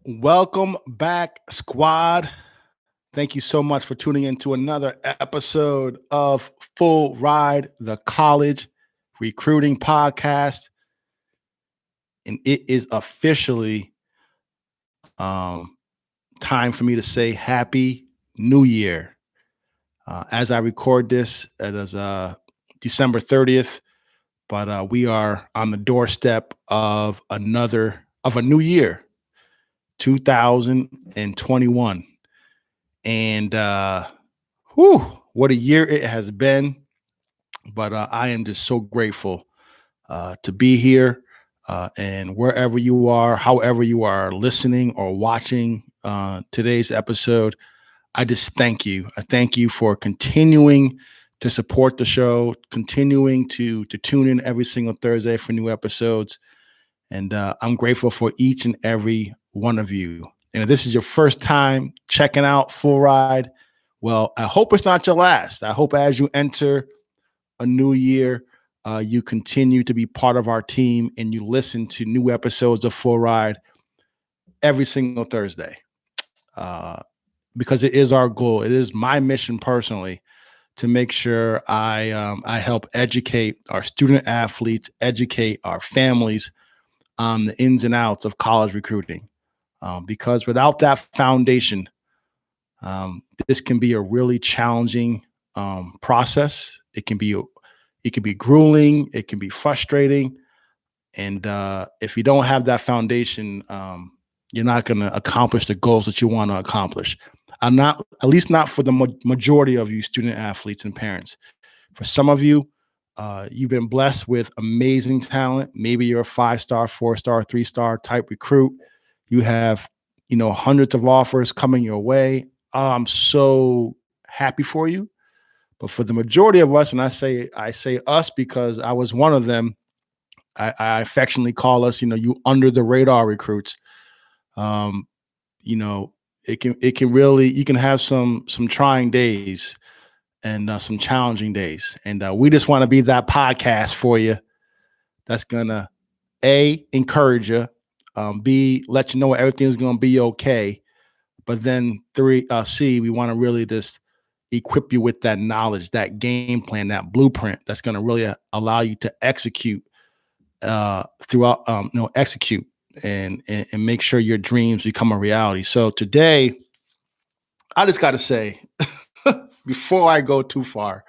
Welcome back, squad. Thank you so much for tuning in to another episode of Full Ride, the college recruiting podcast. And it is officially time for me to say Happy New Year. As I record this, it is December 30th, but we are on the doorstep of a new year, 2021. And what a year it has been. But I am just so grateful to be here. And wherever you are, however you are listening or watching today's episode, I just thank you. I thank you for continuing to support the show, continuing to tune in every single Thursday for new episodes. And I'm grateful for each and every one of you. And if this is your first time checking out Full Ride, well, I hope it's not your last. I hope as you enter a new year, you continue to be part of our team and you listen to new episodes of Full Ride every single Thursday. Because it is our goal. It is my mission personally to make sure I help educate our student athletes, educate our families on the ins and outs of college recruiting. Because without that foundation, this can be a really challenging process. It can be grueling. It can be frustrating. And if you don't have that foundation, you're not going to accomplish the goals that you want to accomplish. I'm not, at least not for the majority of you student athletes and parents. For some of you, you've been blessed with amazing talent. Maybe you're a 5-star, 4-star, 3-star type recruit. You have, hundreds of offers coming your way. I'm so happy for you. But for the majority of us, and I say us because I was one of them, I affectionately call us, you under the radar recruits. It can really, you can have some trying days and some challenging days. And we just want to be that podcast for you that's going to A, encourage you, B, let you know everything's going to be okay. But then C, we want to really just equip you with that knowledge, that game plan, that blueprint that's going to really allow you to execute execute and make sure your dreams become a reality. So today, I just got to say, before I go too far,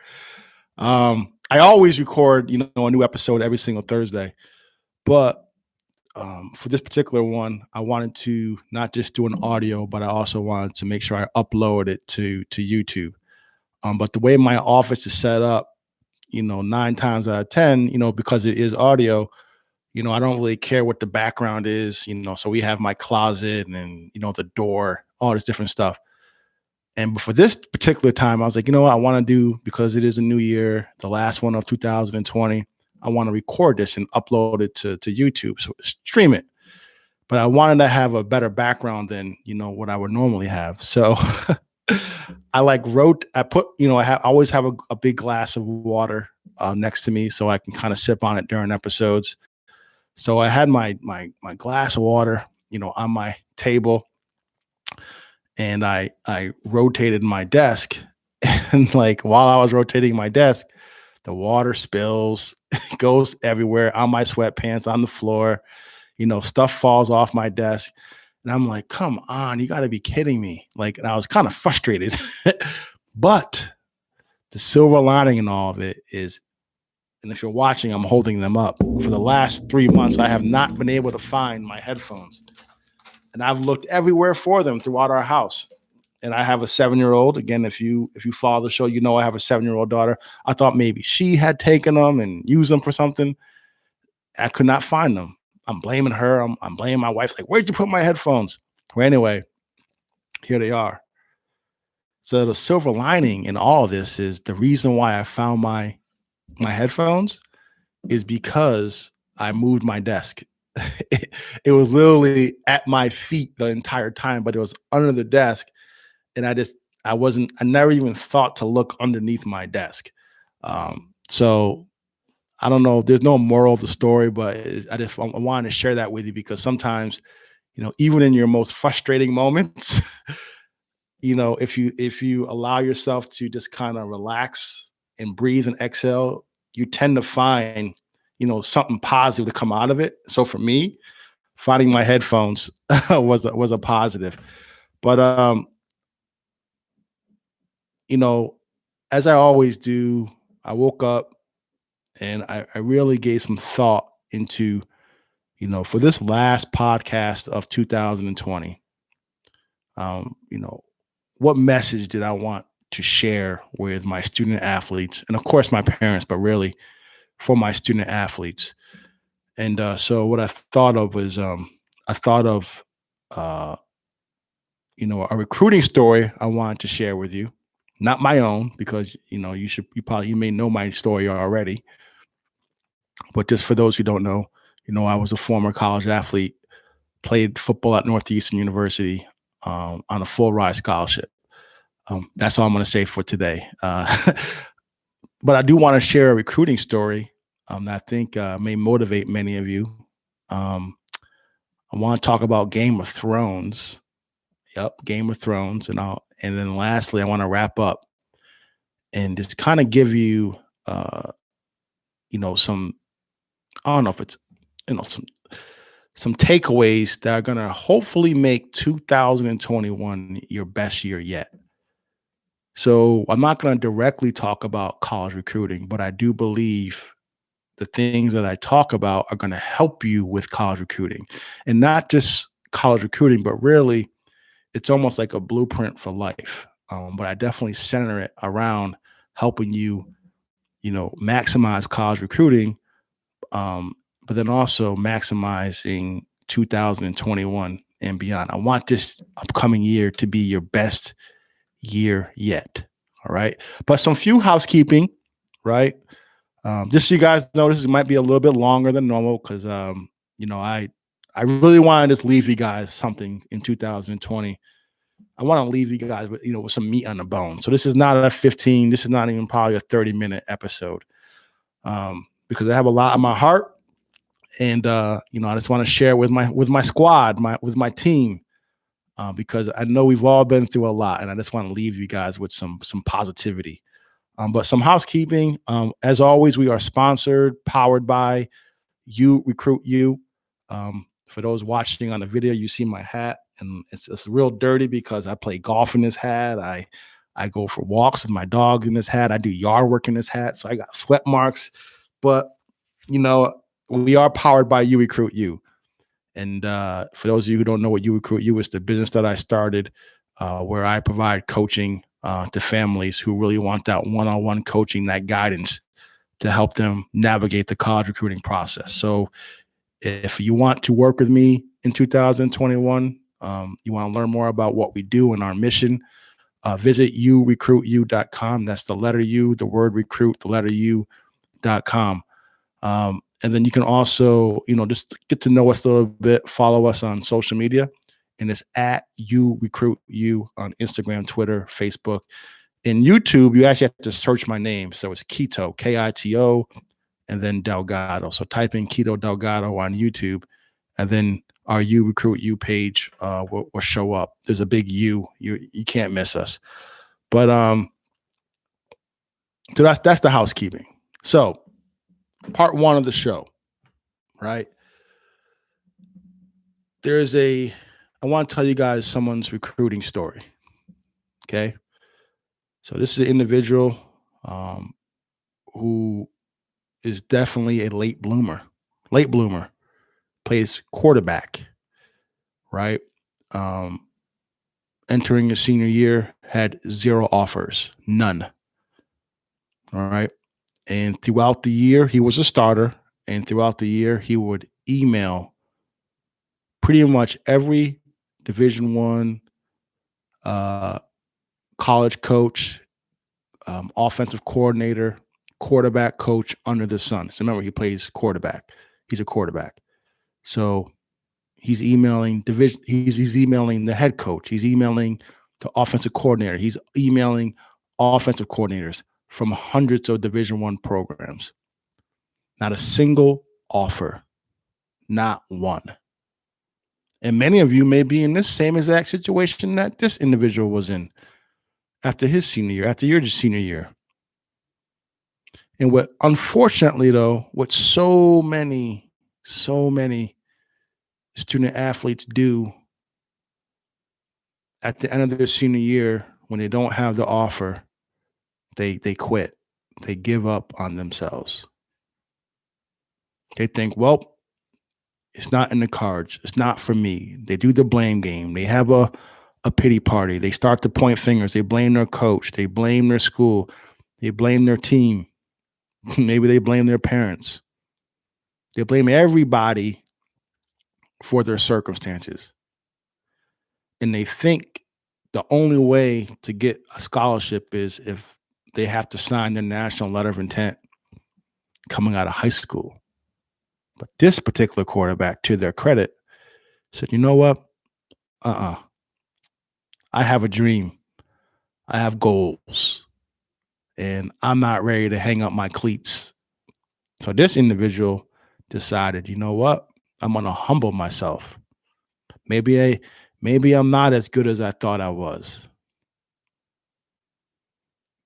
I always record, a new episode every single Thursday, but for this particular one, I wanted to not just do an audio, but I also wanted to make sure I upload it to YouTube. But the way my office is set up, 9 times out of 10, because it is audio, I don't really care what the background is, so we have my closet and, the door, all this different stuff. And for this particular time, I was like, what I want to do, because it is a new year, the last one of 2020, I want to record this and upload it to YouTube, so stream it. But I wanted to have a better background than, what I would normally have. So I always have a big glass of water next to me so I can kind of sip on it during episodes. So I had my glass of water, on my table, and I rotated my desk, and while I was rotating my desk, the water spills, goes everywhere on my sweatpants, on the floor, stuff falls off my desk. And I'm like, come on, you got to be kidding me. And I was kind of frustrated. But the silver lining in all of it is, and if you're watching, I'm holding them up. For the last 3 months, I have not been able to find my headphones. And I've looked everywhere for them throughout our house. And I have a 7-year-old. Again, if you follow the show, I have a 7-year-old daughter. I thought maybe she had taken them and used them for something. I could not find them. I'm blaming her. I'm blaming my wife. Like, where'd you put my headphones? Well, anyway, here they are. So the silver lining in all of this is the reason why I found my headphones is because I moved my desk. It was literally at my feet the entire time, but it was under the desk. And I never even thought to look underneath my desk. So I don't know, there's no moral of the story, but I wanted to share that with you because sometimes, even in your most frustrating moments, if you allow yourself to just kind of relax and breathe and exhale, you tend to find, something positive to come out of it. So for me, finding my headphones was a positive. But you know, as I always do, I woke up and I really gave some thought into, for this last podcast of 2020, what message did I want to share with my student athletes and of course my parents, but really for my student athletes. And so what I thought of was I thought of uh, a recruiting story I wanted to share with you, not my own because you may know my story already, but just for those who don't know, I was a former college athlete, played football at Northeastern University on a full ride scholarship. That's all I'm going to say for today. But I do want to share a recruiting story that I think may motivate many of you. Um, I want to talk about Game of Thrones. Yep, Game of Thrones, and then lastly, I want to wrap up and just kind of give you, some, I don't know if it's, some takeaways that are going to hopefully make 2021 your best year yet. So I'm not going to directly talk about college recruiting, but I do believe the things that I talk about are going to help you with college recruiting, and not just college recruiting, but really it's almost like a blueprint for life. But I definitely center it around helping you, maximize college recruiting, but then also maximizing 2021 and beyond. I want this upcoming year to be your best year yet. All right. But some few housekeeping, right? Just so you guys know, this might be a little bit longer than normal because, I really want to just leave you guys something in 2020. I want to leave you guys with some meat on the bone. So this is not a 15, this is not even probably a 30-minute episode because I have a lot on my heart. And, I just want to share with my squad, with my team, because I know we've all been through a lot and I just want to leave you guys with some positivity. But some housekeeping, as always, we are sponsored, powered by You Recruit You. For those watching on the video, you see my hat, and it's real dirty because I play golf in this hat. I go for walks with my dog in this hat. I do yard work in this hat, so I got sweat marks. But we are powered by You Recruit You. And for those of you who don't know what You Recruit You is, the business that I started, where I provide coaching to families who really want that one-on-one coaching, that guidance to help them navigate the college recruiting process. So if you want to work with me in 2021, you want to learn more about what we do and our mission, visit yourecruityou.com. That's the letter U, the word recruit, the letter U.com. And then you can also, just get to know us a little bit, follow us on social media. And it's at You Recruit You on Instagram, Twitter, Facebook. In YouTube, you actually have to search my name. So it's Keto, Kito, and then Delgado. So type in Keto Delgado on YouTube, and then our You Recruit You page will show up. There's a big U. You can't miss us. But so that's the housekeeping. So part one of the show, right? I want to tell you guys someone's recruiting story. Okay. So this is an individual who is definitely a late bloomer, plays quarterback, right? Entering his senior year, had 0 offers, none. All right. And throughout the year, he was a starter. And throughout the year, he would email pretty much every Division I college coach, offensive coordinator, quarterback coach under the sun. So remember, he plays quarterback. He's a quarterback. So he's emailing he's emailing the head coach. He's emailing the offensive coordinator. He's emailing offensive coordinators from hundreds of Division I programs. Not a single offer. Not one. And many of you may be in this same exact situation that this individual was in after his senior year, after your senior year. And what, unfortunately, though, what so many student athletes do at the end of their senior year when they don't have the offer, they quit. They give up on themselves. They think, well, it's not in the cards. It's not for me. They do the blame game. They have a pity party. They start to point fingers. They blame their coach. They blame their school. They blame their team. Maybe they blame their parents. They blame everybody for their circumstances. And they think the only way to get a scholarship is if they have to sign their national letter of intent coming out of high school. But this particular quarterback, to their credit, said, you know what? I have a dream. I have goals. And I'm not ready to hang up my cleats. So this individual decided, you know what? I'm going to humble myself. Maybe I'm not as good as I thought I was.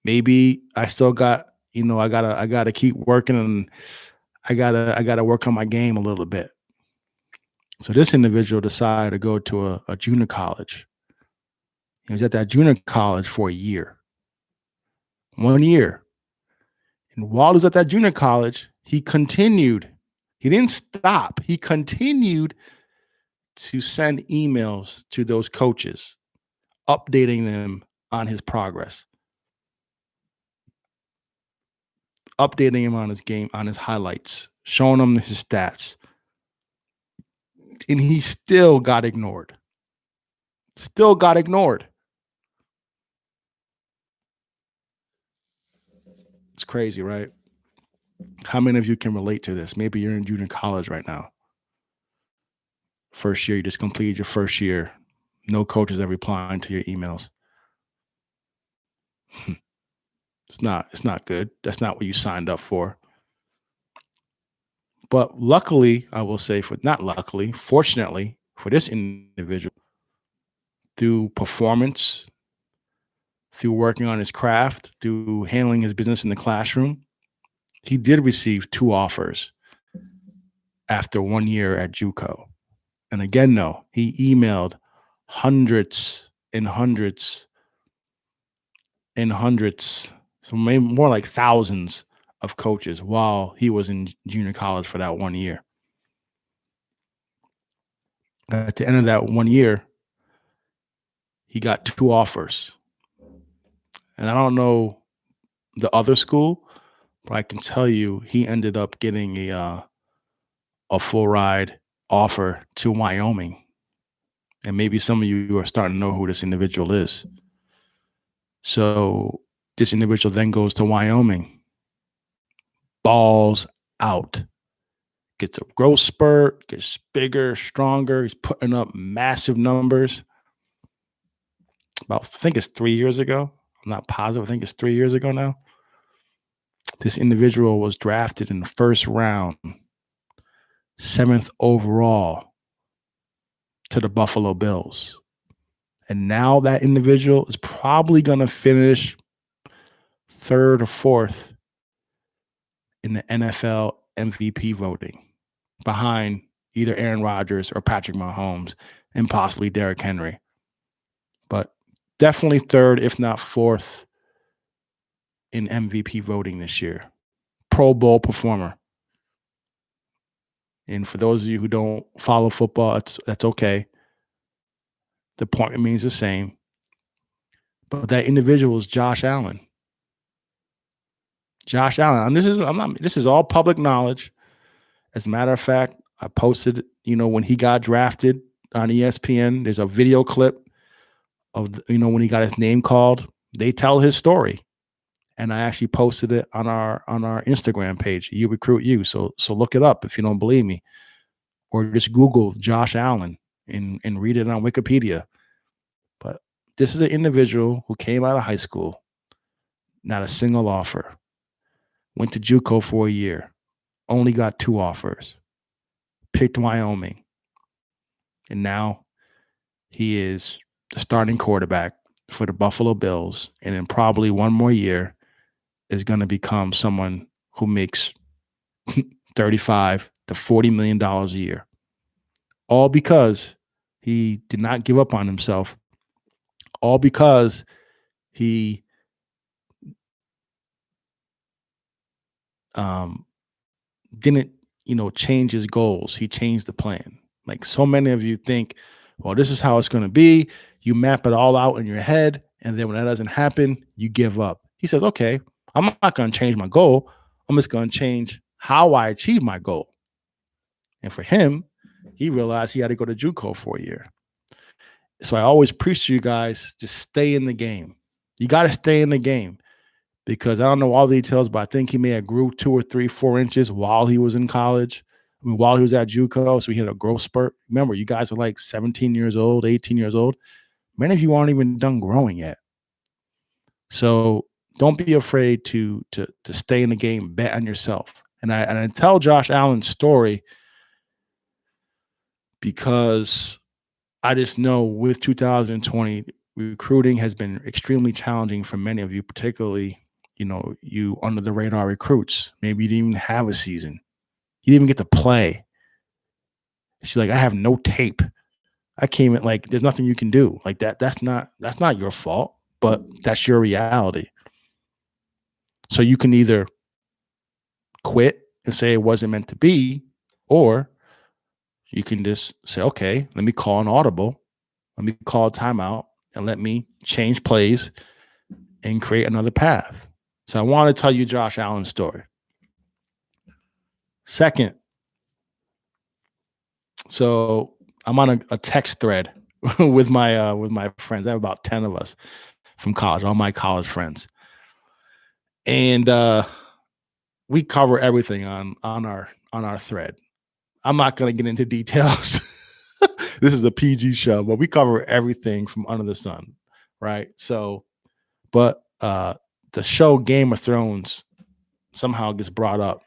Maybe I still got, I gotta keep working, and I gotta work on my game a little bit. So this individual decided to go to a junior college. He was at that junior college for a year. 1 year. And while he was at that junior college, he continued. He didn't stop. He continued to send emails to those coaches, updating them on his progress, updating him on his game, on his highlights, showing him his stats. And he still got ignored. Still got ignored. It's crazy, right? How many of you can relate to this? Maybe you're in junior college right now. First year, you just completed your first year. No coaches are replying to your emails. It's not good. That's not what you signed up for. But luckily, I will say, fortunately for this individual, through performance, through working on his craft, through handling his business in the classroom, he did receive 2 offers after 1 year at JUCO. And again, no, he emailed hundreds and hundreds and hundreds, so maybe more like thousands of coaches while he was in junior college for that 1 year. At the end of that 1 year, he got 2 offers. And I don't know the other school, but I can tell you he ended up getting a full ride offer to Wyoming. And maybe some of you are starting to know who this individual is. So this individual then goes to Wyoming, balls out, gets a growth spurt, gets bigger, stronger. He's putting up massive numbers. I think it's 3 years ago. I'm not positive. I think it's 3 years ago now. This individual was drafted in the first round, 7th overall, to the Buffalo Bills. And now that individual is probably going to finish 3rd or 4th in the NFL MVP voting, behind either Aaron Rodgers or Patrick Mahomes and possibly Derrick Henry. But definitely 3rd, if not 4th, in MVP voting this year. Pro Bowl performer. And for those of you who don't follow football, that's okay. The point remains the same. But that individual is Josh Allen. Josh Allen. And this is all public knowledge. As a matter of fact, I posted, when he got drafted on ESPN, there's a video clip of, when he got his name called. They tell his story. And I actually posted it on our Instagram page, You Recruit You. So look it up if you don't believe me. Or just Google Josh Allen and read it on Wikipedia. But this is an individual who came out of high school, not a single offer, went to JUCO for a year, only got 2 offers, picked Wyoming, And now he is the starting quarterback for the Buffalo Bills. And in probably one more year is going to become someone who makes 35 to $40 million a year. All because he did not give up on himself. All because he um, didn't, change his goals. He changed the plan. Like so many of you think, well, this is how it's going to be. You map it all out in your head. And then when that doesn't happen, you give up. He says, okay, I'm not going to change my goal. I'm just going to change how I achieve my goal. And for him, he realized he had to go to JUCO for a year. So I always preach to you guys to stay in the game. You got to stay in the game because I don't know all the details, but I think he may have grew 2 or 3, 4 inches while he was in college. I mean, while he was at JUCO, so he had a growth spurt. Remember, you guys are like 17 years old, 18 years old. Many of you aren't even done growing yet. So don't be afraid to stay in the game, bet on yourself. And I tell Josh Allen's story because I just know with 2020, recruiting has been extremely challenging for many of you, particularly, you under the radar recruits. Maybe you didn't even have a season. You didn't even get to play. She's like, I have no tape. I came in like there's nothing you can do. Like that's not your fault, but that's your reality. So you can either quit and say it wasn't meant to be, or you can just say, okay, let me call an audible, let me call a timeout, and let me change plays and create another path. So I want to tell you Josh Allen's story. Second, so I'm on a text thread with my friends. I have about 10 of us from college, all my college friends. And we cover everything on our thread. I'm not going to get into details. This is a PG show, but we cover everything from under the sun, right? So, but the show Game of Thrones somehow gets brought up,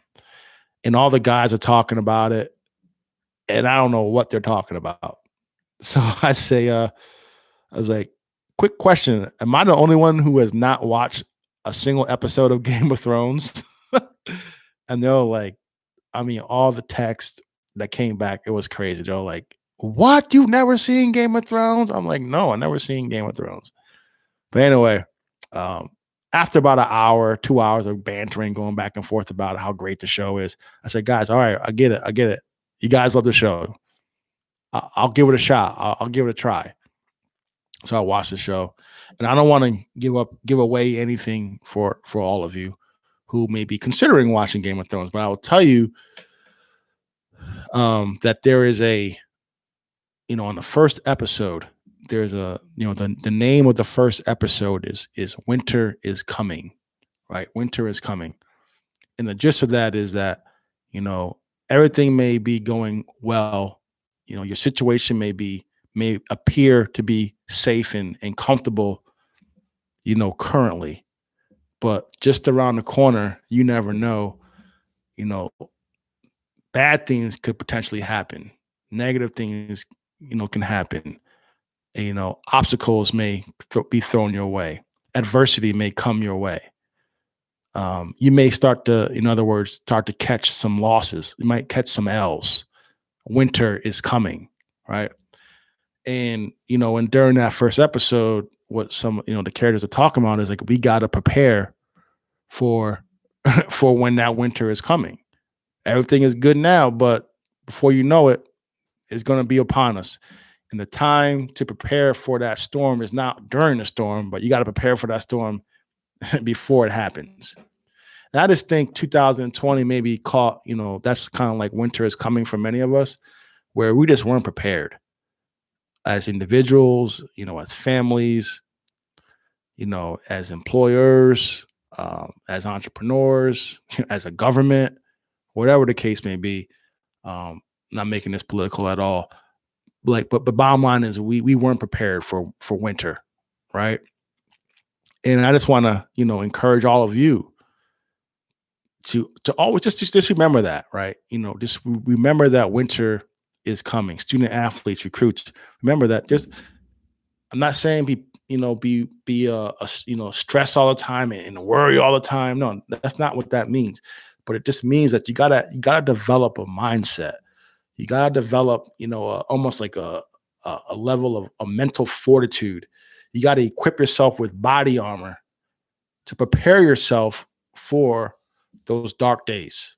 and all the guys are talking about it, and I don't know what they're talking about. So I say, I was like, quick question: am I the only one who has not watched a single episode of Game of Thrones? And they're like, I mean, all the text that came back, it was crazy. They're like, what? You've never seen Game of Thrones? I'm like, no, I never seen Game of Thrones. But anyway, after about an hour, 2 hours of bantering, going back and forth about how great the show is, I said, guys, all right, I get it. You guys love the show. I'll give it a shot. I'll give it a try. So I watched the show, and I don't want to give away anything for all of you who may be considering watching Game of Thrones, but I will tell you that there is on the first episode, there's the name of the first episode is Winter is Coming, right? Winter is coming. And the gist of that is that, everything may be going well. Your situation may appear to be safe and comfortable, currently, but just around the corner, you never know, bad things could potentially happen. Negative things, can happen. And, obstacles may be thrown your way. Adversity may come your way. You may start to catch some losses. You might catch some L's. Winter is coming, right? And, and during that first episode, what some, the characters are talking about is like, we got to prepare for, for when that winter is coming. Everything is good now, but before you know it, it's going to be upon us. And the time to prepare for that storm is not during the storm, but you got to prepare for that storm before it happens. And I just think 2020 maybe caught, that's kind of like winter is coming for many of us, where we just weren't prepared as individuals, as families, as employers, as entrepreneurs, as a government, whatever the case may be. Not making this political at all. But bottom line is we weren't prepared for winter, right? And I just want to, encourage all of you to always just remember that, right? Just remember that winter is coming. Student athletes, recruits. Remember that I'm not saying be stressed all the time and worry all the time. No, that's not what that means. But it just means that you gotta develop a mindset. You gotta develop, almost like a level of a mental fortitude. You got to equip yourself with body armor to prepare yourself for those dark days.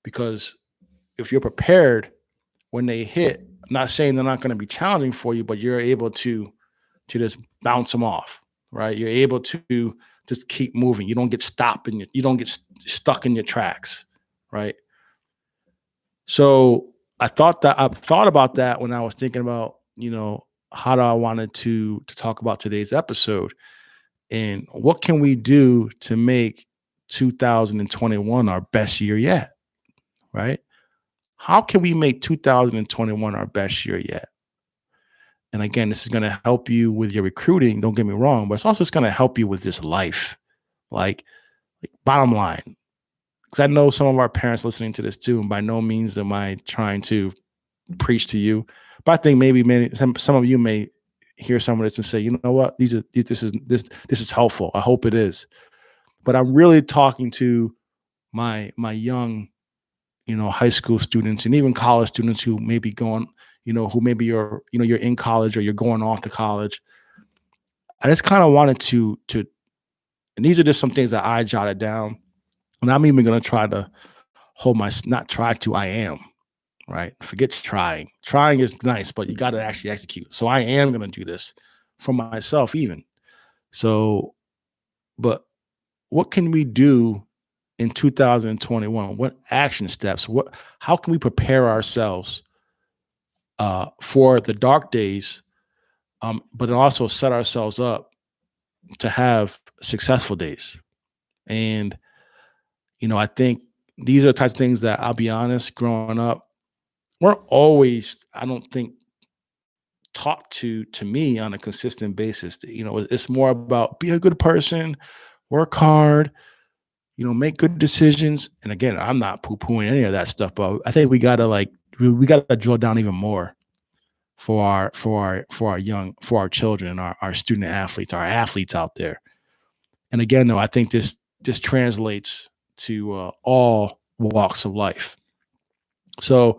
Because if you're prepared when they hit, I'm not saying they're not going to be challenging for you, but you're able to just bounce them off, right? You're able to just keep moving. You don't get stopped and you don't get stuck in your tracks, right? So I've thought about that when I was thinking about, how do I wanted to talk about today's episode and what can we do to make 2021 our best year yet, right? How can we make 2021 our best year yet? And again, this is going to help you with your recruiting. Don't get me wrong, but it's also going to help you with this life. Like bottom line, because I know some of our parents listening to this too, and by no means am I trying to preach to you, but I think maybe some of you may hear some of this and say, you know what, this is helpful. I hope it is. But I'm really talking to my young, high school students and even college students who may be going, who maybe you're in college or you're going off to college. I just kind of wanted and these are just some things that I jotted down, and I'm even going to try to not try to, I am, right? Forget trying. Trying is nice, but you got to actually execute. So I am going to do this for myself, even. So, but what can we do in 2021? What action steps? How can we prepare ourselves for the dark days, but also set ourselves up to have successful days? And I think these are the types of things that, I'll be honest, growing up, weren't always, I don't think, taught to me on a consistent basis. It's more about be a good person, work hard, make good decisions. And again, I'm not poo-pooing any of that stuff, but I think we gotta drill down even more for our children, our student athletes, our athletes out there. And again, though, I think this translates to all walks of life. So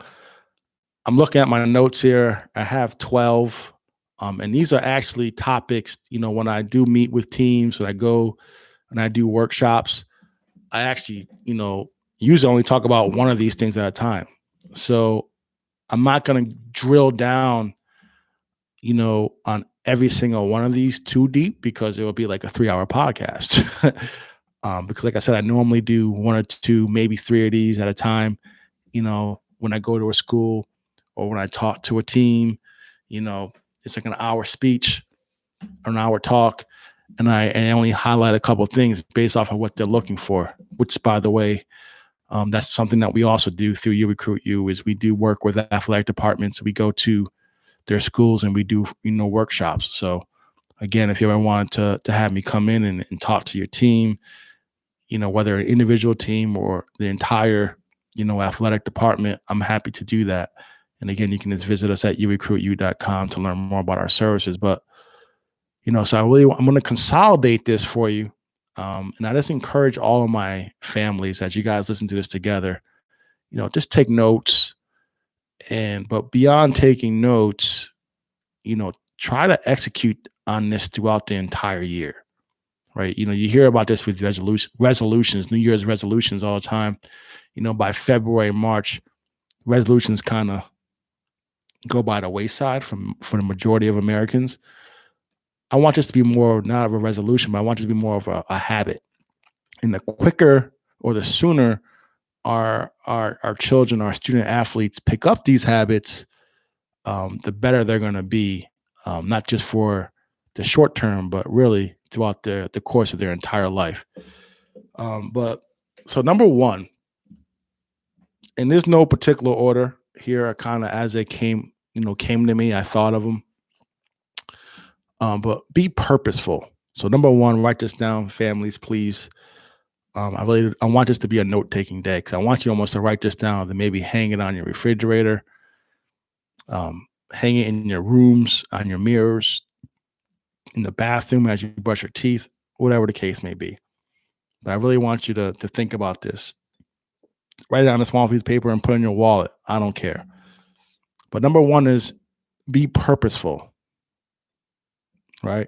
I'm looking at my notes here. I have 12. And these are actually topics, when I do meet with teams, when I go and I do workshops, I actually, usually only talk about one of these things at a time. So I'm not going to drill down, on every single one of these too deep, because it will be like a 3-hour podcast. Because like I said, I normally do one or two, maybe three of these at a time, when I go to a school or when I talk to a team, it's like an hour speech or an hour talk. And I only highlight a couple of things based off of what they're looking for, which, by the way, that's something that we also do through You Recruit You, is we do work with athletic departments. We go to their schools and we do, workshops. So again, if you ever wanted to have me come in and talk to your team, whether an individual team or the entire, athletic department, I'm happy to do that. And again, you can just visit us at yourecruityou.com to learn more about our services. But, so I'm going to consolidate this for you. And I just encourage all of my families, as you guys listen to this together, just take notes. But beyond taking notes, try to execute on this throughout the entire year, right? You hear about this with resolutions, New Year's resolutions all the time. By February, March, resolutions kind of go by the wayside for the majority of Americans. I want this to be more, not of a resolution, but I want it to be more of a habit. And the quicker or the sooner our children, our student athletes pick up these habits, the better they're going to be, not just for the short term, but really throughout the course of their entire life. But so number one, and there's no particular order here, I kind of, as they came to me, I thought of them. But be purposeful. So number one, write this down, families, please. I want this to be a note-taking day, because I want you almost to write this down, then maybe hang it on your refrigerator, Hang it in your rooms, on your mirrors, in the bathroom as you brush your teeth, whatever the case may be. But I really want you to think about this. Write it on a small piece of paper and put it in your wallet. I don't care. But number one is be purposeful, right?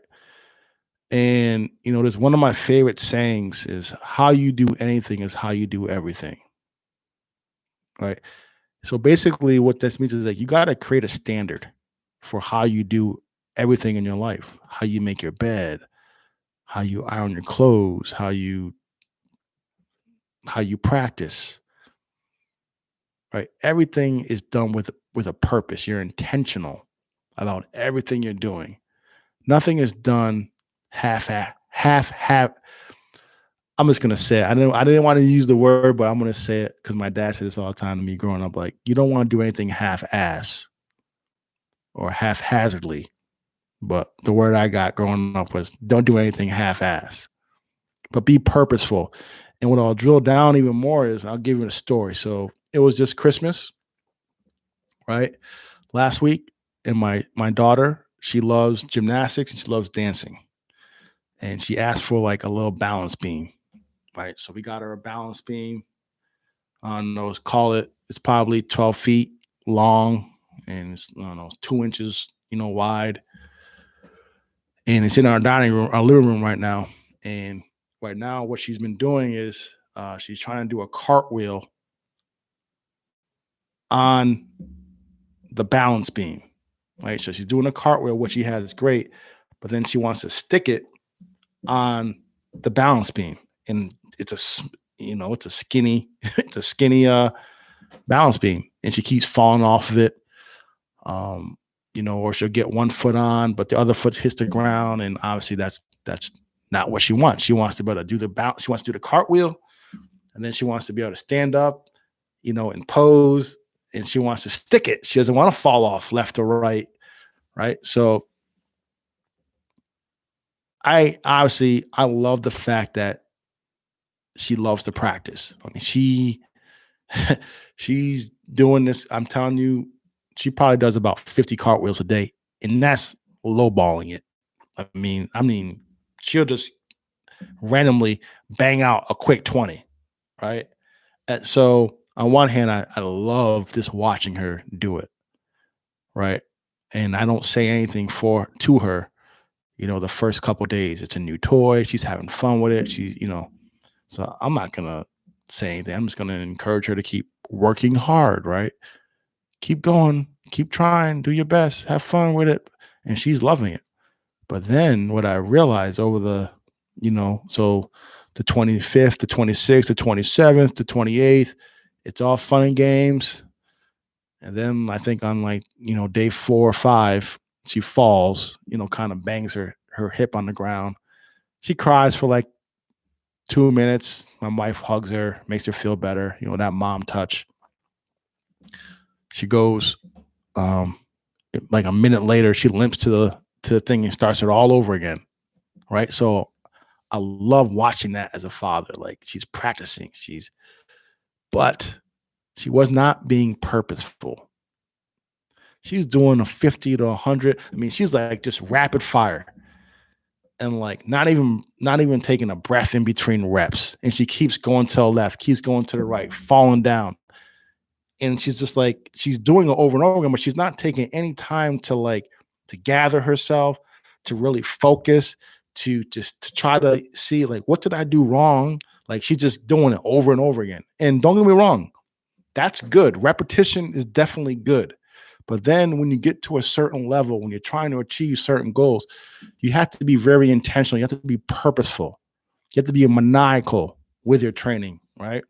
And there's one of my favorite sayings is how you do anything is how you do everything, right? So basically, what this means is that you got to create a standard for how you do everything in your life, how you make your bed, how you iron your clothes, how you practice, right? Everything is done with a purpose. You're intentional about everything you're doing. Nothing is done half. I'm just gonna say it. I didn't want to use the word, but I'm gonna say it because my dad said this all the time to me growing up. Like, you don't want to do anything half-ass or haphazardly. But the word I got growing up was don't do anything half-ass, but be purposeful. And what I'll drill down even more is I'll give you a story. So it was just Christmas, right? Last week, and my daughter, she loves gymnastics and she loves dancing. And she asked for like a little balance beam, right? So we got her a balance beam on those, call it, it's probably 12 feet long and it's, I don't know, 2 inches, wide. And it's in our dining room, our living room right now. And right now, what she's been doing is she's trying to do a cartwheel on the balance beam, right? So she's doing a cartwheel, what she has is great, but then she wants to stick it on the balance beam, and it's a skinny, it's a skinny balance beam, and she keeps falling off of it. Um, or she'll get one foot on, but the other foot hits the ground, and obviously that's not what she wants. She wants to be able to do the balance. She wants to do the cartwheel, and then she wants to be able to stand up, and pose, and she wants to stick it. She doesn't want to fall off left or right, right? So I love the fact that she loves to practice. I mean, she's doing this. I'm telling you, she probably does about 50 cartwheels a day, and that's lowballing it. I mean, she'll just randomly bang out a quick 20, right? And so on one hand, I love just watching her do it, right? And I don't say anything to her. The first couple of days, it's a new toy. She's having fun with it. So I'm not gonna say anything. I'm just gonna encourage her to keep working hard, right? Keep going, keep trying, do your best, have fun with it. And she's loving it. But then what I realized over so the 25th, the 26th, the 27th, the 28th, it's all fun and games. And then I think on day 4 or 5, she falls, kind of bangs her hip on the ground. She cries for like 2 minutes. My wife hugs her, makes her feel better, that mom touch. She goes, like a minute later, she limps to the thing and starts it all over again. Right. So I love watching that as a father. Like, she's practicing, but she was not being purposeful. She was doing a 50 to 100. I mean, she's like just rapid fire and like not even taking a breath in between reps. And she keeps going to the left, keeps going to the right, falling down. And she's just like, she's doing it over and over again, but she's not taking any time to gather herself, to really focus, to try to see like, what did I do wrong? Like, she's just doing it over and over again. And don't get me wrong, that's good. Repetition is definitely good. But then when you get to a certain level, when you're trying to achieve certain goals, you have to be very intentional. You have to be purposeful. You have to be maniacal with your training, right?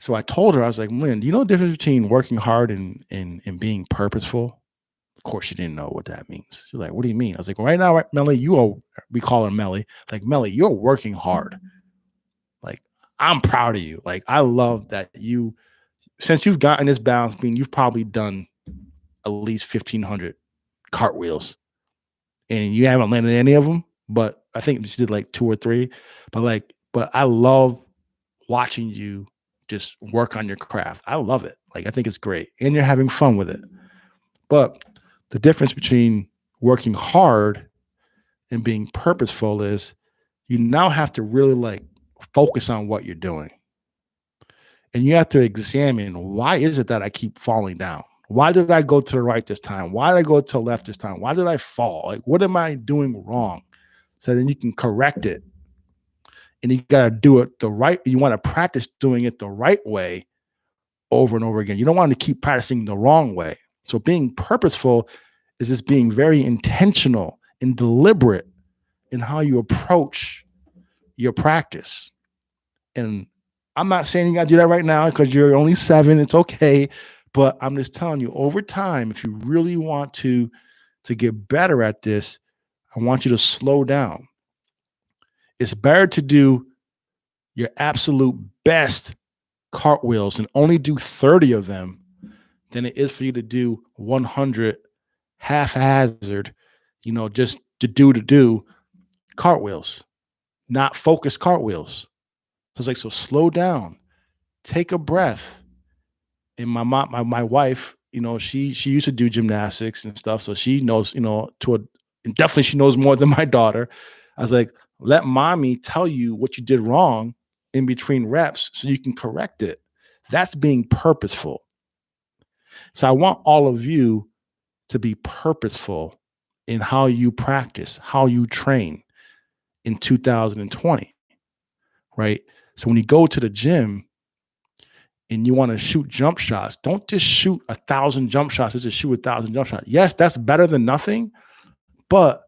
So I told her, I was like, Lynn, do you know the difference between working hard and being purposeful? Of course, she didn't know what that means. She's like, what do you mean? I was like, right now, right, Melly, we call her Melly. Like, Melly, you're working hard. Like, I'm proud of you. Like, I love that since you've gotten this balance beam, you've probably done at least 1,500 cartwheels, and you haven't landed any of them. But I think she did like 2 or 3. But I love watching you just work on your craft. I love it. Like, I think it's great, and you're having fun with it. But the difference between working hard and being purposeful is you now have to really like focus on what you're doing. And you have to examine, why is it that I keep falling down? Why did I go to the right this time? Why did I go to the left this time? Why did I fall? Like, what am I doing wrong? So then you can correct it. And you got to do it the right. You want to practice doing it the right way over and over again. You don't want to keep practicing the wrong way. So being purposeful is just being very intentional and deliberate in how you approach your practice. And I'm not saying you got to do that right now because you're only 7. It's okay. But I'm just telling you, over time, if you really want to get better at this, I want you to slow down. It's better to do your absolute best cartwheels and only do 30 of them than it is for you to do 100 haphazard, just to do cartwheels, not focused cartwheels. So it's like, so slow down, take a breath. And my wife, she used to do gymnastics and stuff, so she knows, and definitely she knows more than my daughter. I was like, let mommy tell you what you did wrong in between reps so you can correct it. That's being purposeful. So I want all of you to be purposeful in how you practice, how you train in 2020, right? So when you go to the gym and you want to shoot jump shots, don't just shoot 1,000 jump shots, just shoot 1,000 jump shots. Yes, that's better than nothing, but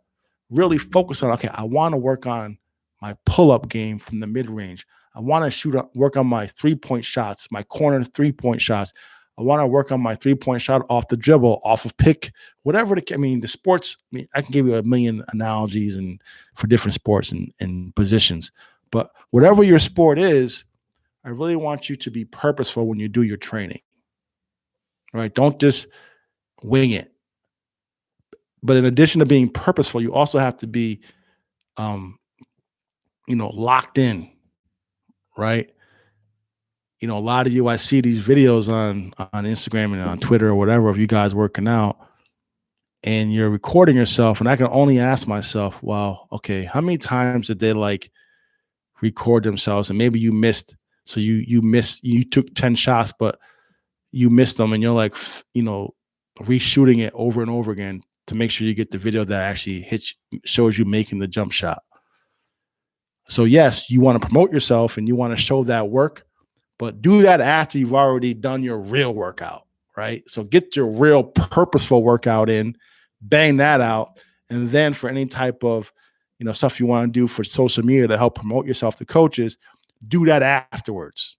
really focus on, okay, I want to work on my pull-up game from the mid-range. I want to work on my three-point shots, my corner three-point shots. I want to work on my three-point shot off the dribble, off of pick, whatever. The sports, I can give you a million analogies and for different sports and positions. But whatever your sport is, I really want you to be purposeful when you do your training, right? Don't just wing it. But in addition to being purposeful, you also have to be, locked in, right? A lot of you, I see these videos on Instagram and on Twitter or whatever of you guys working out, and you're recording yourself. And I can only ask myself, well, okay, how many times did they like record themselves? And maybe you missed. So you took 10 shots, but you missed them, and you're like, reshooting it over and over again to make sure you get the video that actually shows you making the jump shot. So yes, you want to promote yourself and you want to show that work, but do that after you've already done your real workout, right? So get your real purposeful workout in, bang that out. And then for any type of, stuff you want to do for social media to help promote yourself to coaches, do that afterwards,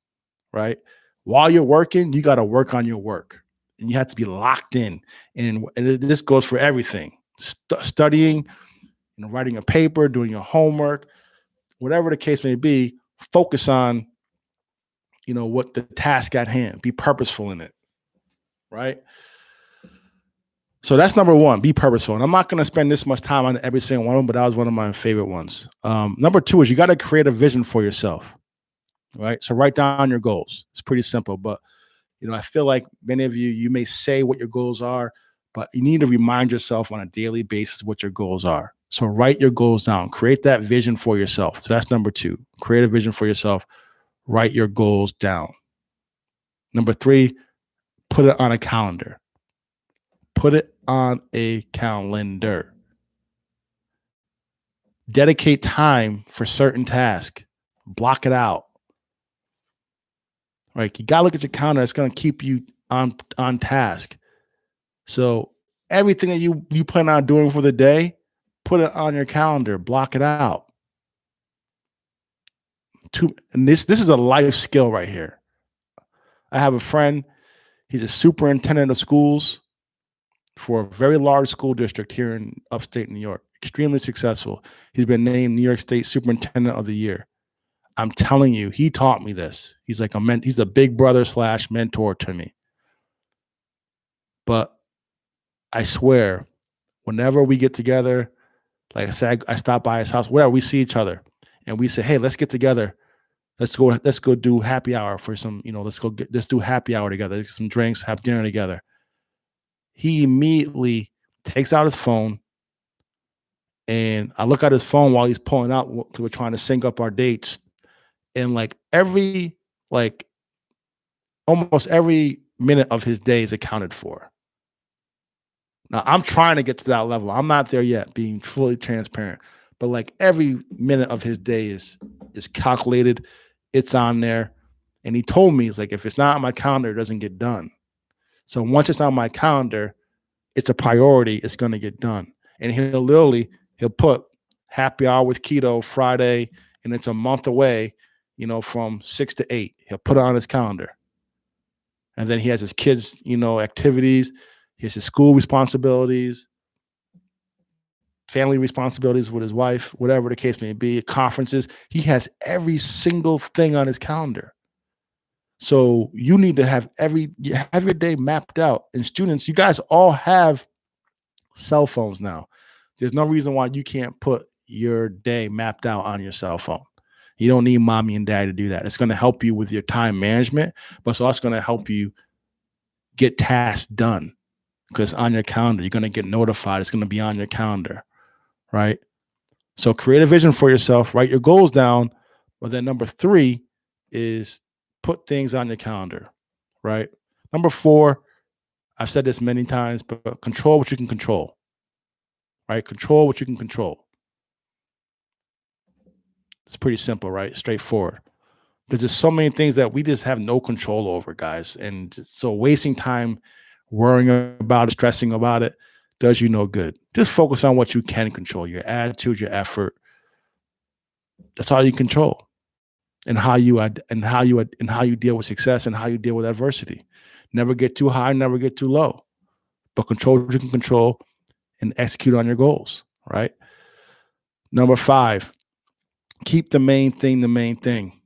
right? While you're working, you got to work on your work and you have to be locked in. And this goes for everything, studying, writing a paper, doing your homework, whatever the case may be, focus on, what the task at hand, be purposeful in it, right? So that's number one, be purposeful. And I'm not going to spend this much time on every single one of them, but that was one of my favorite ones. Number two is you got to create a vision for yourself, right? So write down your goals. It's pretty simple, but, I feel like many of you may say what your goals are, but you need to remind yourself on a daily basis what your goals are. So write your goals down, create that vision for yourself. So that's number two, create a vision for yourself, write your goals down. Number three, put it on a calendar. Put it on a calendar. Dedicate time for certain tasks. Block it out. Right? You got to look at your calendar. It's going to keep you on task. So everything that you plan on doing for the day, put it on your calendar. Block it out. And this is a life skill right here. I have a friend. He's a superintendent of schools for a very large school district here in upstate New York. Extremely successful. He's been named New York State Superintendent of the Year. I'm telling you, he taught me this. He's like he's a big brother / mentor to me. But I swear, whenever we get together, like I said, I stop by his house, wherever we see each other, and we say, hey, let's get together. Let's go do happy hour for some, let's do happy hour together, some drinks, have dinner together. he immediately takes out his phone, and I look at his phone while he's pulling out because we're trying to sync up our dates. And like almost every minute of his day is accounted for. Now I'm trying to get to that level. I'm not there yet, being fully transparent. But like every minute of his day is calculated. It's on there. And he told me, he's like, if it's not on my calendar, it doesn't get done. So once it's on my calendar, it's a priority. It's going to get done. And he'll put happy hour with keto Friday, and it's a month away, from 6 to 8. He'll put it on his calendar. And then he has his kids, activities. He has his school responsibilities, family responsibilities with his wife, whatever the case may be, conferences. He has every single thing on his calendar. So you need to have your day mapped out. And students, you guys all have cell phones now. There's no reason why you can't put your day mapped out on your cell phone. You don't need mommy and daddy to do that. It's going to help you with your time management, but it's also going to help you get tasks done because on your calendar, you're going to get notified. It's going to be on your calendar, right? So create a vision for yourself, write your goals down. But then number 3 is put things on your calendar, right? Number 4, I've said this many times, but control what you can control, right? Control what you can control. It's pretty simple, right? Straightforward. Because there's so many things that we just have no control over, guys. And so wasting time worrying about it, stressing about it, does you no good. Just focus on what you can control, your attitude, your effort. That's all you control. And how you deal with success and how you deal with adversity. Never get too high, never get too low. But control what you can control and execute on your goals, right? Number 5, keep the main thing the main thing.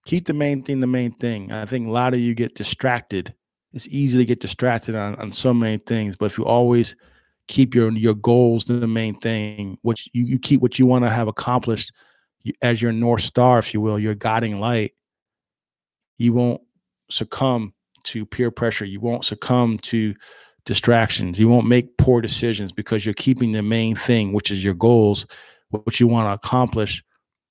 Keep the main thing the main thing. I think a lot of you get distracted. It's easy to get distracted on so many things, but if you always keep your goals the main thing, which you keep what you want to have accomplished as your North Star, if you will, your guiding light, you won't succumb to peer pressure. You won't succumb to distractions. You won't make poor decisions because you're keeping the main thing, which is your goals, what you want to accomplish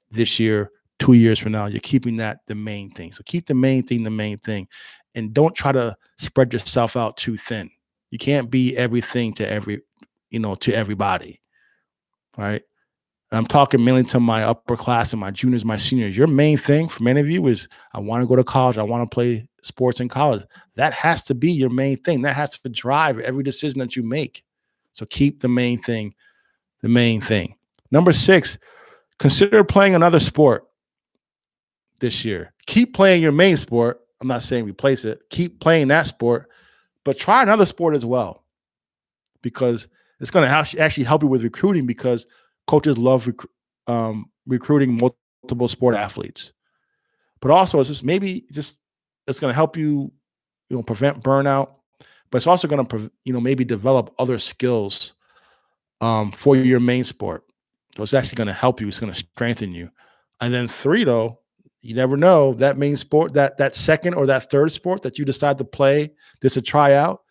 this year, 2 years from now. You're keeping that the main thing. So keep the main thing the main thing. And don't try to spread yourself out too thin. You can't be everything to everybody. Right. And I'm talking mainly to my upper class and my juniors, my seniors. Your main thing for many of you is I want to go to college. I want to play sports in college. That has to be your main thing. That has to drive every decision that you make. So keep the main thing the main thing. Number 6, consider playing another sport this year. Keep playing your main sport. I'm not saying replace it. Keep playing that sport, but try another sport as well, because it's going to actually help you with recruiting, because coaches love recruiting multiple sport athletes. But also, it's going to help you, prevent burnout. But it's also going to, maybe develop other skills for your main sport. So it's actually going to help you. It's going to strengthen you. And then 3, though, you never know, that main sport, that second or that third sport that you decide to play, just to try out,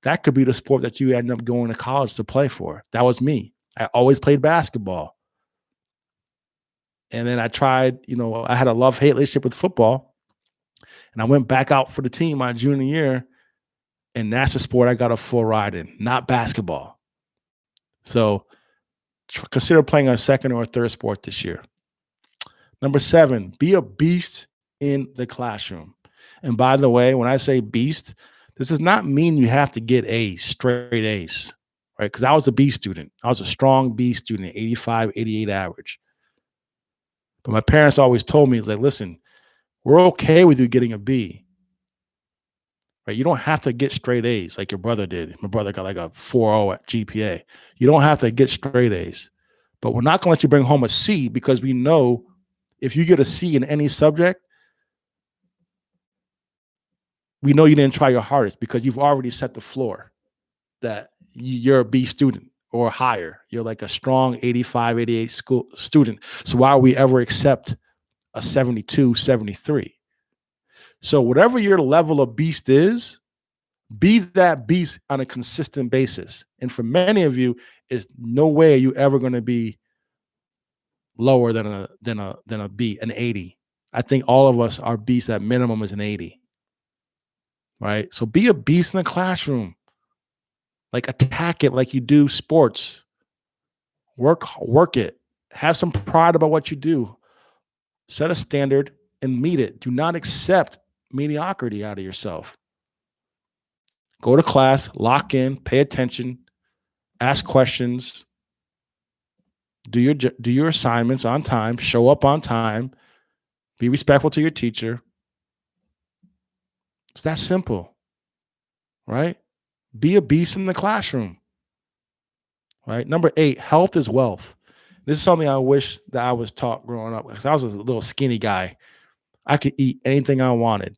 that could be the sport that you end up going to college to play for. That was me. I always played basketball. And then I tried, I had a love-hate relationship with football. And I went back out for the team my junior year. And that's the sport I got a full ride in, not basketball. So consider playing a second or a third sport this year. Number 7, be a beast in the classroom. And by the way, when I say beast, this does not mean you have to get A's, straight A's, right? Because I was a B student. I was a strong B student, 85, 88 average. But my parents always told me, like, listen, we're okay with you getting a B. Right? You don't have to get straight A's like your brother did. My brother got like a 4.0 at GPA. You don't have to get straight A's. But we're not going to let you bring home a C, because we know if you get a C in any subject, we know you didn't try your hardest, because you've already set the floor that you're a B student or higher. You're like a strong 85, 88 school student. So why would we ever accept a 72, 73? So whatever your level of beast is, Be that beast on a consistent basis. And for many of you, is no way are you ever going to be lower than a B, an 80. I think all of us, our beast at minimum is an 80, right? So be a beast in the classroom. Like attack it like you do sports. Work it. Have some pride about what you do. Set a standard and meet it. Do not accept mediocrity out of yourself. Go to class, lock in, pay attention, ask questions, do your assignments on time, show up on time, be respectful to your teacher. It's that simple, right? Be a beast in the classroom, right? Number 8, health is wealth. This is something I wish that I was taught growing up because I was a little skinny guy. I could eat anything I wanted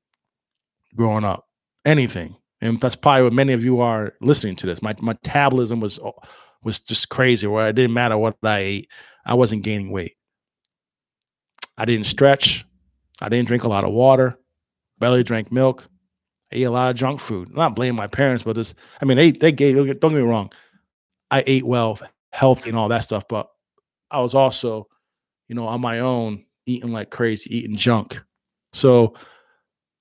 growing up, anything. And that's probably what many of you are listening to this. My metabolism was just crazy where it didn't matter what I ate. I wasn't gaining weight. I didn't stretch. I didn't drink a lot of water, barely drank milk. I ate a lot of junk food. I'm not blaming my parents, but they gave, don't get me wrong. I ate well, healthy and all that stuff, but I was also, on my own, eating like crazy, eating junk. So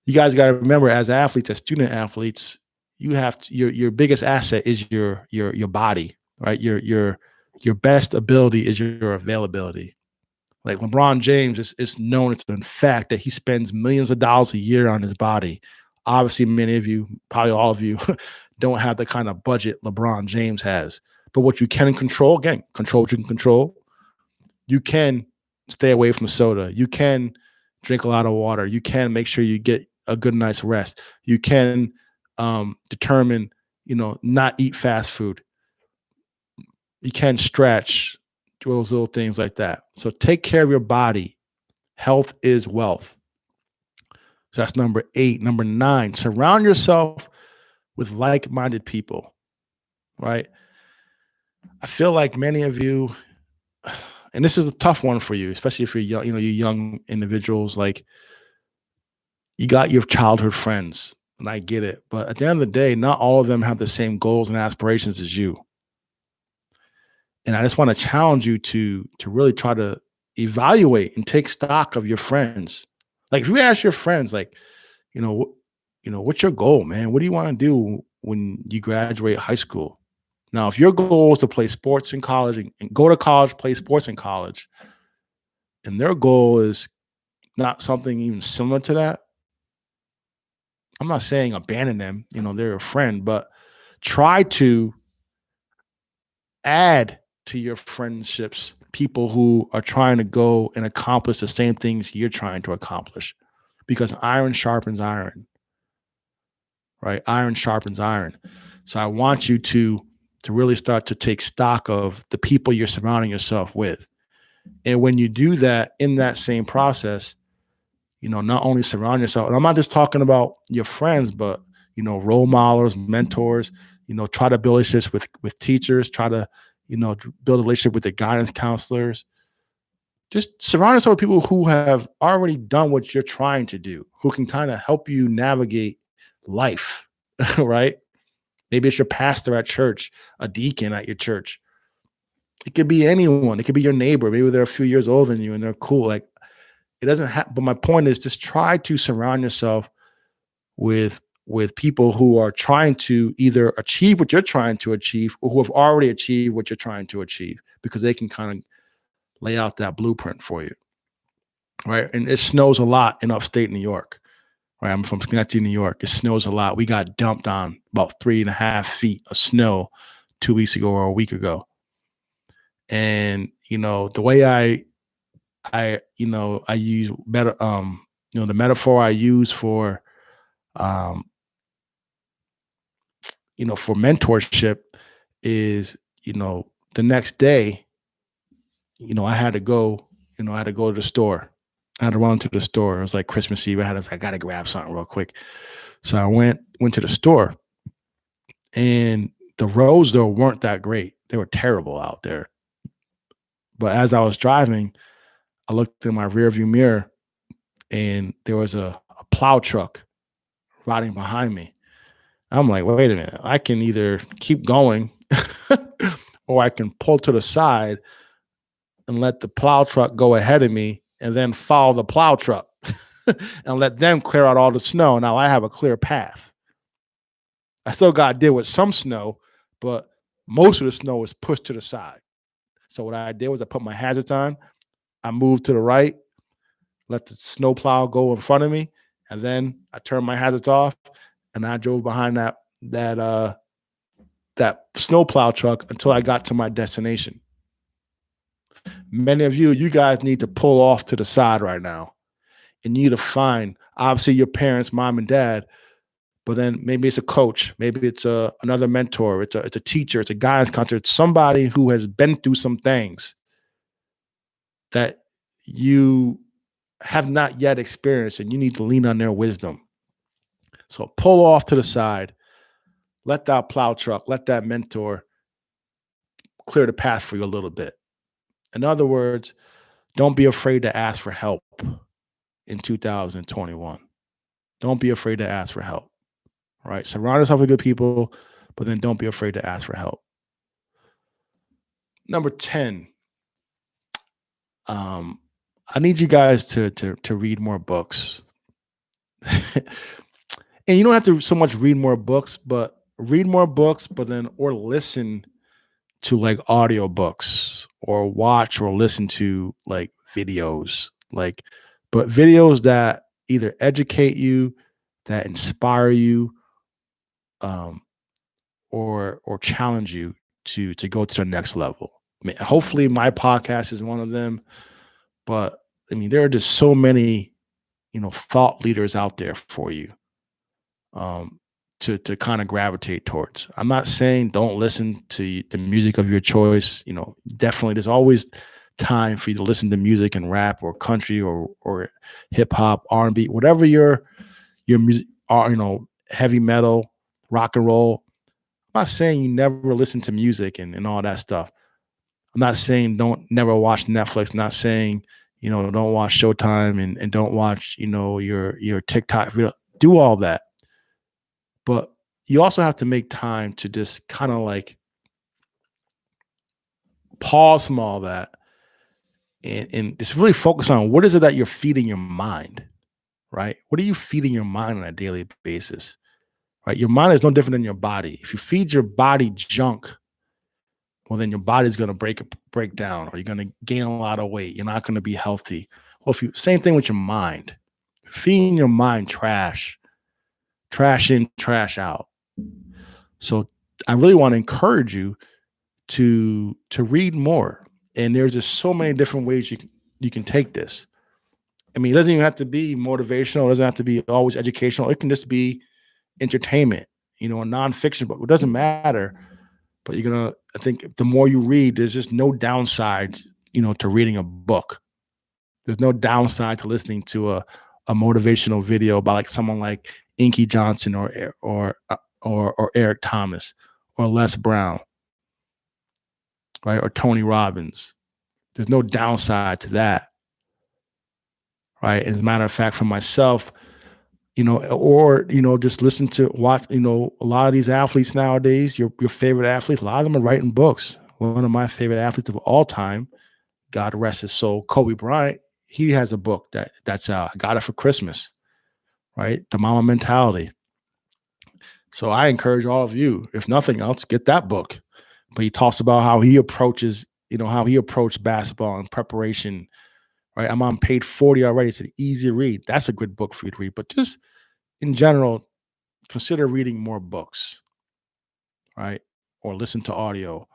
you guys got to remember, as athletes, as student athletes, you have to, your biggest asset is your body, right? Your best ability is your availability. Like LeBron James is known, it's in fact that he spends millions of dollars a year on his body. Obviously, many of you, probably all of you, don't have the kind of budget LeBron James has. But what you can control, again, control what you can control. You can stay away from soda. You can drink a lot of water. You can make sure you get a good night's rest. You can determine, not eat fast food. You can stretch, do those little things like that. So take care of your body. Health is wealth. So that's number 8. Number 9, surround yourself with like-minded people, right? I feel like many of you, and this is a tough one for you, especially if you're young, you young individuals, like you got your childhood friends, and I get it. But at the end of the day, not all of them have the same goals and aspirations as you. And I just want to challenge you to really try to evaluate and take stock of your friends. Like if you ask your friends, like, what's your goal, man? What do you want to do when you graduate high school? Now, if your goal is to play sports in college and go to college, play sports in college, and their goal is not something even similar to that, I'm not saying abandon them, they're a friend, but try to add to your friendships people who are trying to go and accomplish the same things you're trying to accomplish, because iron sharpens iron, right? Iron sharpens iron. So I want you to really start to take stock of the people you're surrounding yourself with. And when you do that, in that same process, not only surround yourself, and I'm not just talking about your friends, but, role models, mentors, try to build relationships with teachers, try to, build a relationship with the guidance counselors. Just surround yourself with people who have already done what you're trying to do, who can kind of help you navigate life, right? Maybe it's your pastor at church, a deacon at your church. It could be anyone. It could be your neighbor. Maybe they're a few years older than you and they're cool. Like it doesn't happen. But my point is just try to surround yourself with people who are trying to either achieve what you're trying to achieve or who have already achieved what you're trying to achieve, because they can kind of lay out that blueprint for you. Right. And it snows a lot in upstate New York. Right. I'm from Schenectady, New York. It snows a lot. We got dumped on about 3.5 feet of snow 2 weeks ago or a week ago. And, the way I use better, the metaphor I use for, for mentorship is, the next day, I had to go to the store. I had to run to the store. It was like Christmas Eve. I got to grab something real quick. So I went to the store, and the roads though weren't that great. They were terrible out there. But as I was driving, I looked in my rearview mirror, and there was a plow truck riding behind me. I'm like, wait a minute, I can either keep going or I can pull to the side and let the plow truck go ahead of me and then follow the plow truck and let them clear out all the snow. Now I have a clear path. I still got to deal with some snow, but most of the snow is pushed to the side. So what I did was I put my hazards on. I moved to the right, let the snow plow go in front of me, and then I turned my hazards off and I drove behind that snow plow truck until I got to my destination. Many of you guys need to pull off to the side right now and you need to find obviously your parents, mom and dad, but then maybe it's a coach, maybe it's another mentor, it's a teacher, it's a guidance counselor, it's somebody who has been through some things that you have not yet experienced and you need to lean on their wisdom. So pull off to the side, let that plow truck, let that mentor clear the path for you a little bit. In other words, don't be afraid to ask for help in 2021. Don't be afraid to ask for help. Right? Surround yourself with good people, but then don't be afraid to ask for help. Number 10, I need you guys to read more books. And you don't have to so much read more books, but then or listen to like audio books or watch or listen to like videos, like but videos that either educate you, that inspire you, um, or challenge you to go to the next level. I mean, hopefully my podcast is one of them, but I mean, there are just so many, thought leaders out there for you um to kind of gravitate towards. I'm not saying don't listen to the music of your choice. Definitely there's always time for you to listen to music and rap or country or hip hop, R&B, whatever your music are, heavy metal, rock and roll. I'm not saying you never listen to music and all that stuff. I'm not saying don't never watch Netflix. I'm not saying, don't watch Showtime and don't watch, your TikTok video. Do all that. But you also have to make time to just kind of like pause from all that and just really focus on what is it that you're feeding your mind, right? What are you feeding your mind on a daily basis, right? Your mind is no different than your body. If you feed your body junk, well, then your body's going to break down, or you're going to gain a lot of weight. You're not going to be healthy. Well, same thing with your mind, feeding your mind trash in, trash out. So I really want to encourage you to read more. And there's just so many different ways you can take this. I mean, it doesn't even have to be motivational. It doesn't have to be always educational. It can just be entertainment, a nonfiction book. It doesn't matter. But I think the more you read, there's just no downside, to reading a book. There's no downside to listening to a motivational video by like someone like Inky Johnson or Eric Thomas or Les Brown, right? Or Tony Robbins. There's no downside to that, right? As a matter of fact, for myself, just listen to watch, a lot of these athletes nowadays, your favorite athletes, a lot of them are writing books. One of my favorite athletes of all time, God rest his soul, Kobe Bryant, he has a book that's out. I got it for Christmas, right? The Mama Mentality. So I encourage all of you, if nothing else, get that book. But he talks about how he approaches, how he approached basketball and preparation, right? I'm on page 40 already. It's an easy read. That's a good book for you to read. But just in general, consider reading more books, right? Or listen to audio.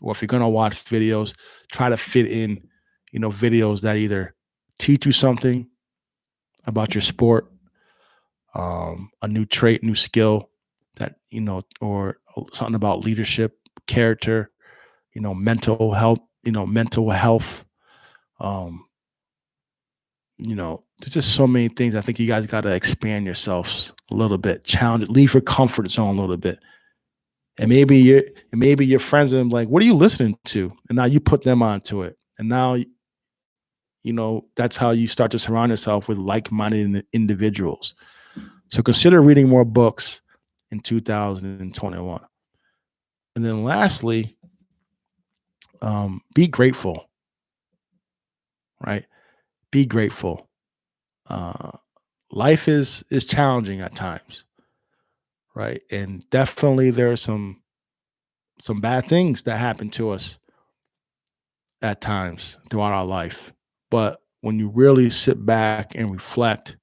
Or if you're going to watch videos, try to fit in, videos that either teach you something about your sport, a new trait, new skill that, or something about leadership, character, mental health, um, there's just so many things. I think you guys got to expand yourselves a little bit, challenge, leave your comfort zone a little bit. And maybe your friends are like, what are you listening to? And now you put them onto it. And now, that's how you start to surround yourself with like-minded individuals. So consider reading more books in 2021. And then lastly, be grateful, right? Be grateful. Uh, Life is challenging at times, right? And definitely there are some bad things that happen to us at times throughout our life. But when you really sit back and reflect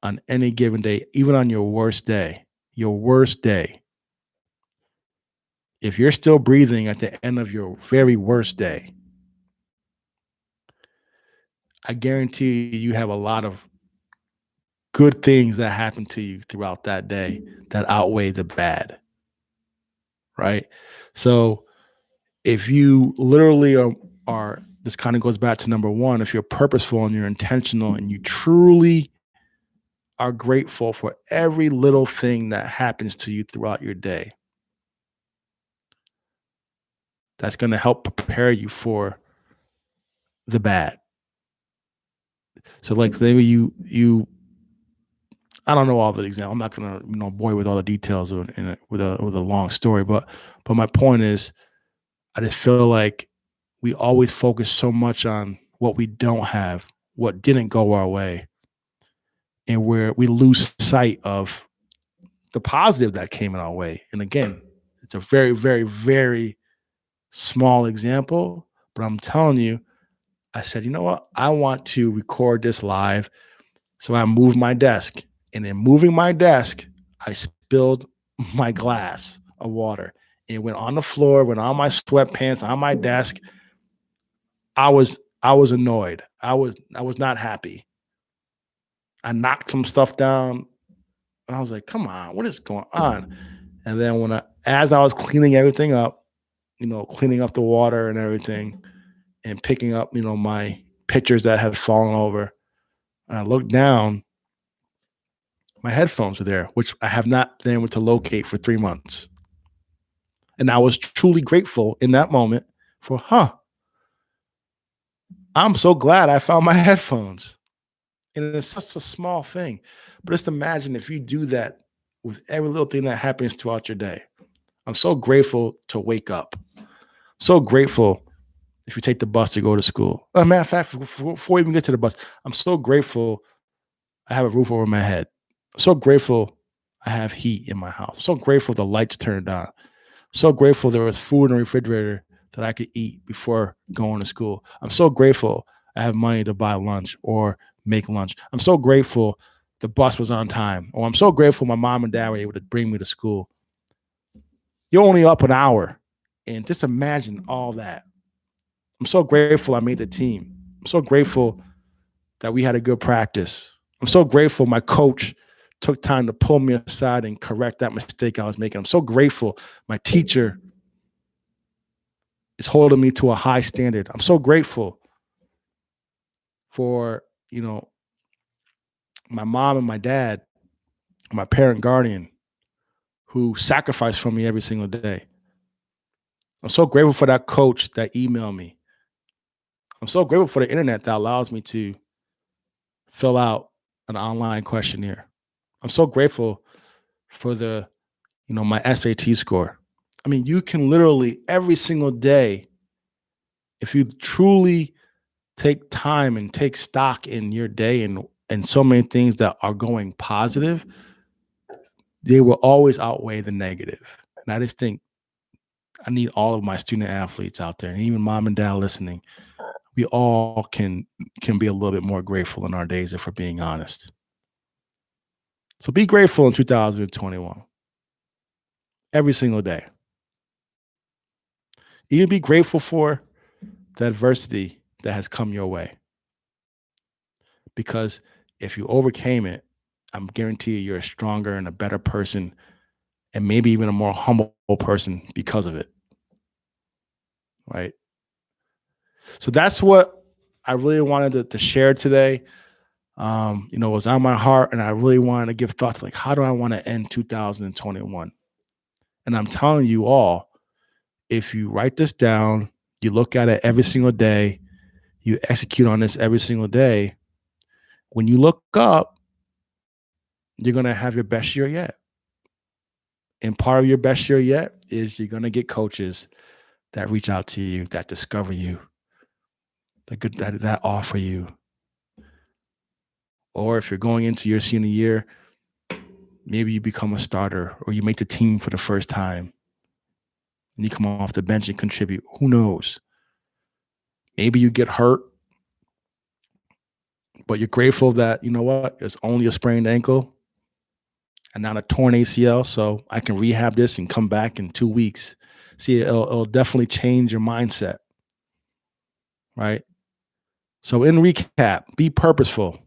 on any given day, even on your worst day, if you're still breathing at the end of your very worst day, I guarantee you have a lot of good things that happen to you throughout that day that outweigh the bad, right? So if you literally are this kind of goes back to number one, if you're purposeful and you're intentional and you truly are grateful for every little thing that happens to you throughout your day, that's going to help prepare you for the bad. So like maybe you I don't know all the examples. I'm not going to bore you with all the details with a long story, but my point is I just feel like we always focus so much on what we don't have, what didn't go our way, and where we lose sight of the positive that came in our way. And again, it's a very, very, very small example, but I'm telling you, I said, you know what? I want to record this live. So I moved my desk. And in moving my desk, I spilled my glass of water. It went on the floor, went on my sweatpants, on my desk. I was annoyed. I was not happy. I knocked some stuff down. And I was like, come on, what is going on? And then as I was cleaning everything up, cleaning up the water and everything and picking up, my pictures that had fallen over, and I looked down, my headphones were there, which I have not been able to locate for 3 months. And I was truly grateful in that moment for, I'm so glad I found my headphones. And it's such a small thing. But just imagine if you do that with every little thing that happens throughout your day. I'm so grateful to wake up. So grateful if you take the bus to go to school. As a matter of fact, before we even get to the bus, I'm so grateful I have a roof over my head. I'm so grateful I have heat in my house. I'm so grateful the lights turned on. So grateful there was food in the refrigerator that I could eat before going to school. I'm so grateful I have money to buy lunch or make lunch. I'm so grateful the bus was on time. Or I'm so grateful my mom and dad were able to bring me to school. You're only up an hour. And just imagine all that. I'm so grateful I made the team. I'm so grateful that we had a good practice. I'm so grateful my coach took time to pull me aside and correct that mistake I was making. I'm so grateful my teacher is holding me to a high standard. I'm so grateful for, my mom and my dad, my parent guardian who sacrificed for me every single day. I'm so grateful for that coach that emailed me. I'm so grateful for the internet that allows me to fill out an online questionnaire. I'm so grateful for my SAT score. I mean, you can literally every single day, if you truly take time and take stock in your day and so many things that are going positive, they will always outweigh the negative. And I just think I need all of my student athletes out there, and even mom and dad listening. We all can be a little bit more grateful in our days if we're being honest. So be grateful in 2021, every single day. Even be grateful for the adversity that has come your way. Because if you overcame it, I'm guarantee you're a stronger and a better person, and maybe even a more humble person because of it. Right. So that's what I really wanted to share today. It was on my heart, and I really wanted to give thoughts like, how do I want to end 2021? And I'm telling you all, if you write this down, you look at it every single day, you execute on this every single day, when you look up, you're going to have your best year yet. And part of your best year yet is you're going to get coaches that reach out to you, that discover you, that offer you. Or if you're going into your senior year, maybe you become a starter or you make the team for the first time and you come off the bench and contribute. Who knows? Maybe you get hurt, but you're grateful that, you know what, it's only a sprained ankle and not a torn ACL. So I can rehab this and come back in 2 weeks. See, it'll definitely change your mindset, right? So in recap, be purposeful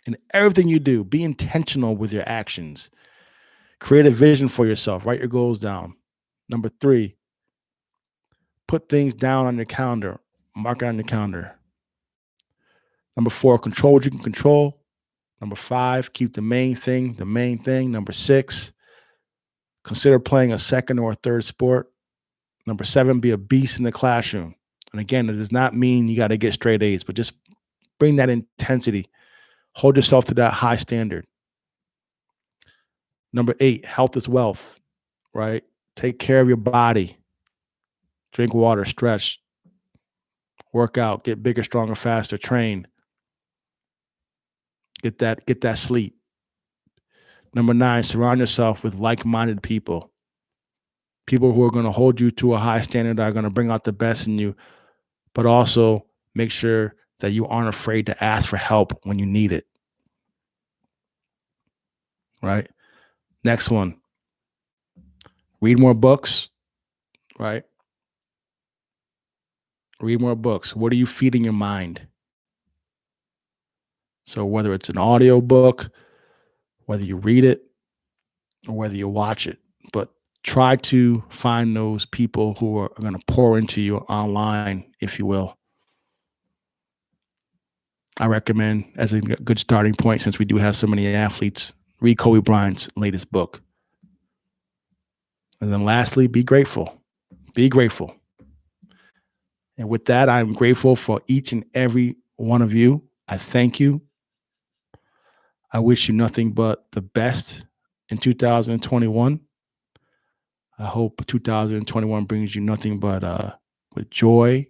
in everything you do. Be intentional with your actions. Create a vision for yourself. Write your goals down. Number 3, put things down on your calendar. Mark it on your calendar. Number 4, control what you can control. Number 5, keep the main thing the main thing. Number 6, consider playing a second or a third sport. Number 7, be a beast in the classroom. And again, it does not mean you got to get straight A's, but just bring that intensity. Hold yourself to that high standard. Number 8, health is wealth, right? Take care of your body. Drink water, stretch, work out, get bigger, stronger, faster, train. Get that sleep. Number 9, surround yourself with like-minded people. People who are going to hold you to a high standard, are going to bring out the best in you, but also make sure that you aren't afraid to ask for help when you need it. Right? Next one. Read more books, right? Read more books. What are you feeding your mind? So whether it's an audio book, whether you read it, or whether you watch it, but try to find those people who are going to pour into you online, if you will. I recommend, as a good starting point, since we do have so many athletes, read Kobe Bryant's latest book. And then lastly, be grateful. Be grateful. And with that, I'm grateful for each and every one of you. I thank you. I wish you nothing but the best in 2021. I hope 2021 brings you nothing but with joy,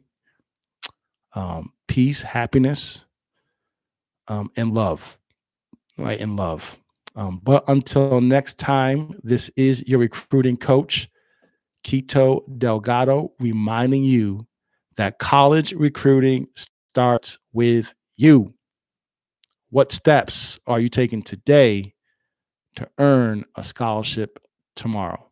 peace, happiness, and love, right? And love. But until next time, this is your recruiting coach, Quito Delgado, reminding you that college recruiting starts with you. What steps are you taking today to earn a scholarship tomorrow?